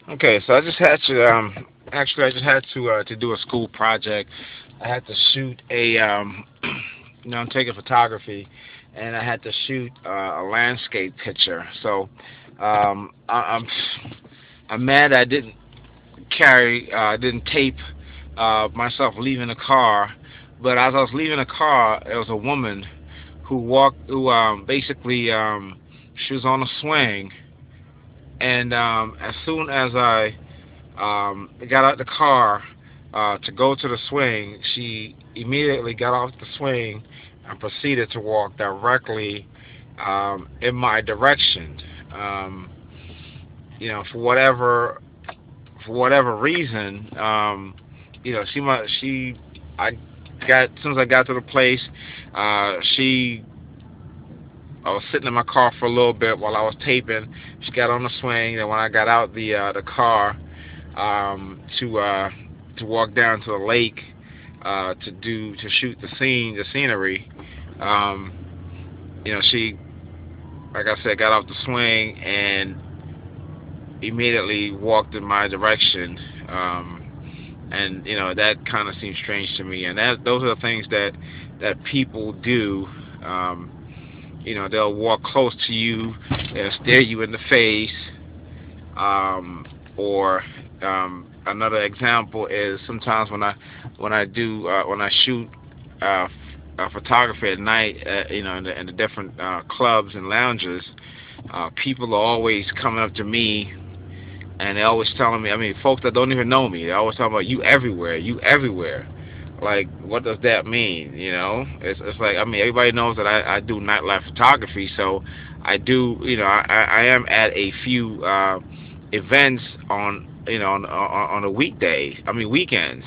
Okay, so I just had to actually I just had to do a school project. I had to shoot a I'm taking photography, and I had to shoot a landscape picture. So I'm mad I didn't tape myself leaving the car. But as I was leaving the car, there was a woman who basically she was on a swing, and as soon as I got out the car to go to the swing, she immediately got off the swing and proceeded to walk directly in my direction. Um, for whatever reason, I got as soon as I got to the place, she I was sitting in my car for a little bit while I was taping. She got on the swing, and when I got out the car to walk down to the lake to shoot the scenery, um, she, like I said, got off the swing and immediately walked in my direction. And that kind of seems strange to me. And those are the things that people do. They'll walk close to you, they'll stare you in the face, or another example is sometimes when I shoot uh, photography at night, in the different clubs and lounges, people are always coming up to me, and they're always telling me. I mean, folks that don't even know me, they're always talking about you everywhere, you everywhere. Like, what does that mean? It's like, I mean, everybody knows that I do nightlife photography, so I do. I am at a few events on a weekday. I mean, weekends.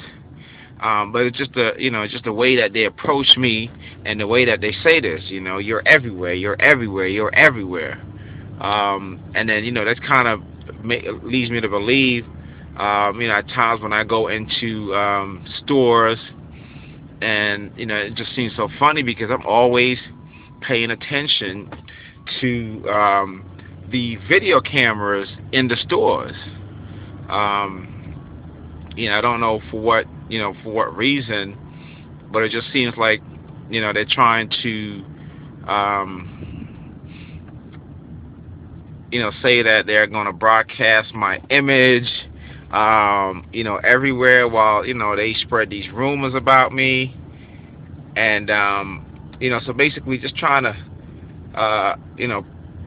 But it's just the way that they approach me and the way that they say this. You're everywhere, you're everywhere, you're everywhere. And then that's kind of leads me to believe. At times when I go into stores, and it just seems so funny because I'm always paying attention to the video cameras in the stores. I don't know for what reason, but it just seems like they're trying to say that they're going to broadcast my image everywhere, while they spread these rumors about me. And so basically just trying to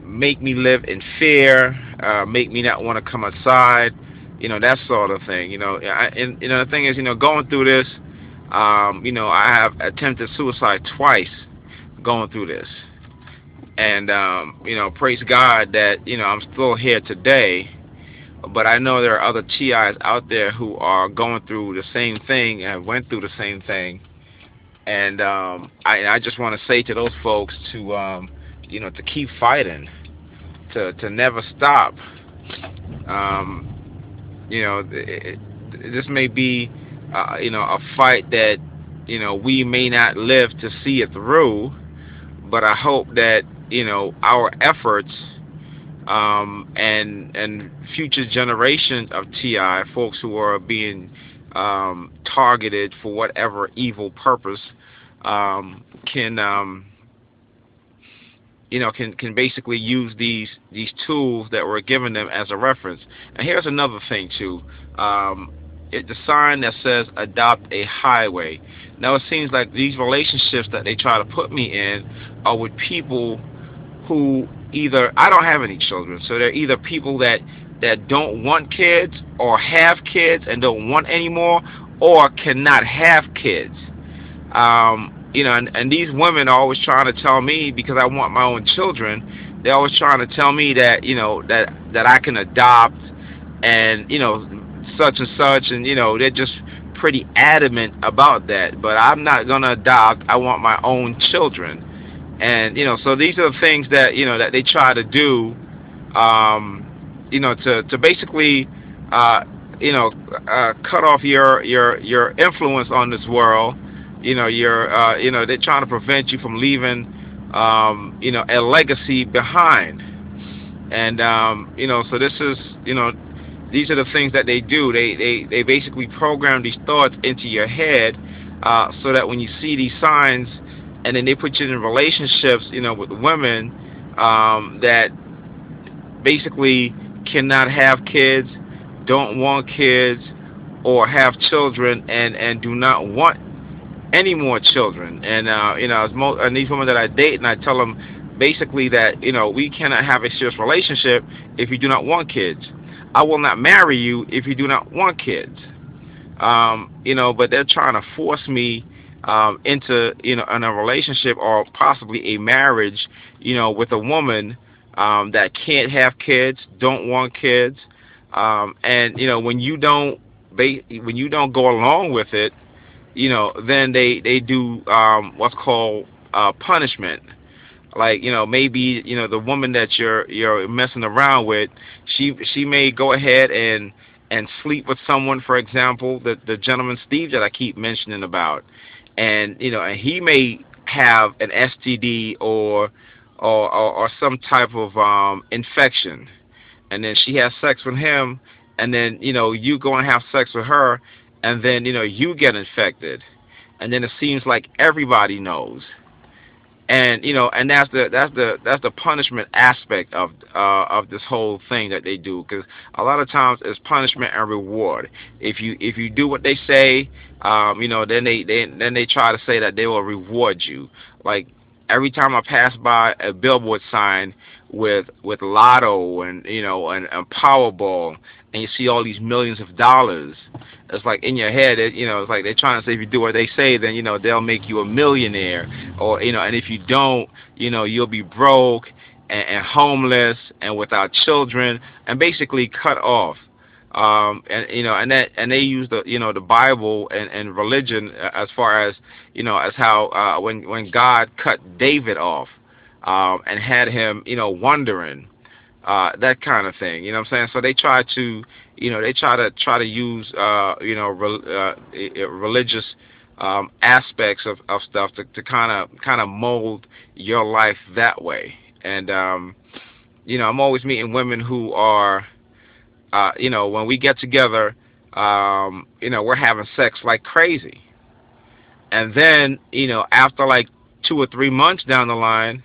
make me live in fear, make me not want to come outside, that sort of thing. And the thing is, going through this, I have attempted suicide twice going through this. And praise God that I'm still here today. But I know there are other TIs out there who are going through the same thing and went through the same thing. And I just want to say to those folks to keep fighting, to never stop. Um, this may be a fight that we may not live to see it through, but I hope that our efforts, and future generations of TI folks who are being targeted for whatever evil purpose, can can basically use these tools that were given them as a reference. And here's another thing too. The sign that says "Adopt a Highway." Now it seems like these relationships that they try to put me in are with people who either, I don't have any children, so they're either people that don't want kids, or have kids and don't want any more, or cannot have kids. And these women are always trying to tell me, because I want my own children, they're always trying to tell me that that I can adopt, and such and such, and they're just pretty adamant about that. But I'm not gonna adopt. I want my own children. And so these are the things that they try to do, to basically cut off your influence on this world. They're trying to prevent you from leaving a legacy behind. And so this is these are the things that they do. They basically program these thoughts into your head, so that when you see these signs, and then they put you in relationships, with women that basically cannot have kids, don't want kids, or have children, and do not want any more children. And and these women that I date, and I tell them basically that we cannot have a serious relationship if you do not want kids. I will not marry you if you do not want kids. But they're trying to force me into in a relationship, or possibly a marriage, with a woman that can't have kids, don't want kids, and when you don't go along with it, then they do what's called punishment. Like, maybe the woman that you're messing around with, she may go ahead and sleep with someone, for example, the gentleman Steve that I keep mentioning about, and and he may have an STD, or some type of infection, and then she has sex with him, and then you go and have sex with her, and then you get infected, and then it seems like everybody knows. And and that's the punishment aspect of this whole thing that they do, because a lot of times it's punishment and reward. If you do what they say, then they try to say that they will reward you. Like, every time I pass by a billboard sign with Lotto, and Powerball, and you see all these millions of dollars, it's like in your head, it's like they're trying to say, if you do what they say, then they'll make you a millionaire, or and if you don't, you'll be broke, and homeless, and without children, and basically cut off. And they use the Bible and religion, as far as as how when God cut David off, and had him wandering, that kind of thing. You know what I'm saying? So they try to use religious aspects of stuff to kind of mold your life that way. And I'm always meeting women who are when we get together, we're having sex like crazy. And then, after like 2 or 3 months down the line,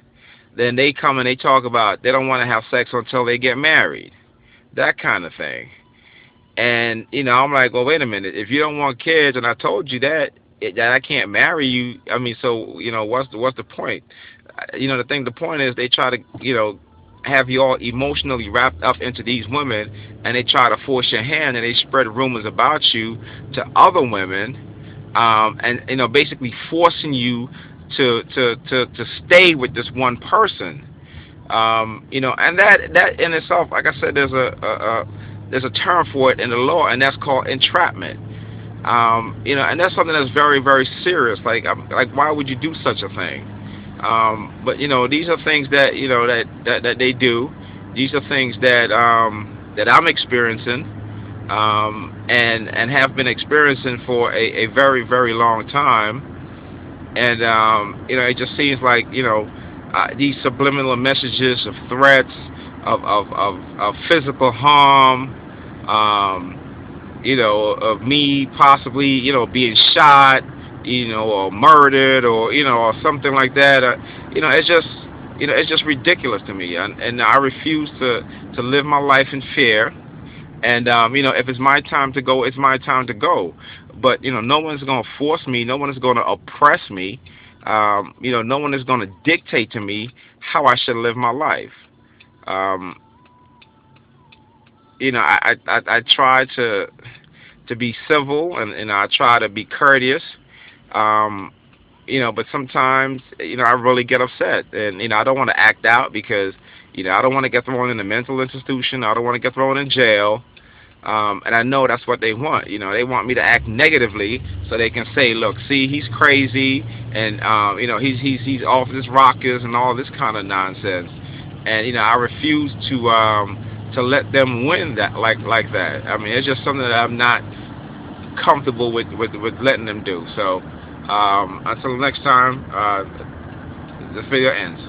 then they come and they talk about they don't want to have sex until they get married. That kind of thing. And, I'm like, well, wait a minute. If you don't want kids, and I told you that I can't marry you, I mean, so, what's the point? The point is they try to, have you all emotionally wrapped up into these women, and they try to force your hand, and they spread rumors about you to other women, and basically forcing you to stay with this one person. And that in itself, like I said, there's a term for it in the law, and that's called entrapment. And that's something that's very, very serious. Like why would you do such a thing? But these are things that that they do. These are things that that I'm experiencing, and have been experiencing for a very, very long time. And it just seems like these subliminal messages of threats, of physical harm, of me possibly being shot, or murdered, or something like that. It's just ridiculous to me, and I refuse to live my life in fear. And if it's my time to go, it's my time to go. But no one's going to force me. No one is going to oppress me. No one is going to dictate to me how I should live my life. I try to be civil, and I try to be courteous. But sometimes I really get upset, and I don't want to act out, because I don't want to get thrown in a mental institution. I don't want to get thrown in jail. And I know that's what they want. They want me to act negatively so they can say, look, see, he's crazy, and he's off his rockers and all this kind of nonsense. And I refuse to let them win that like that. I mean, it's just something that I'm not comfortable with letting them do. So until next time, the video ends.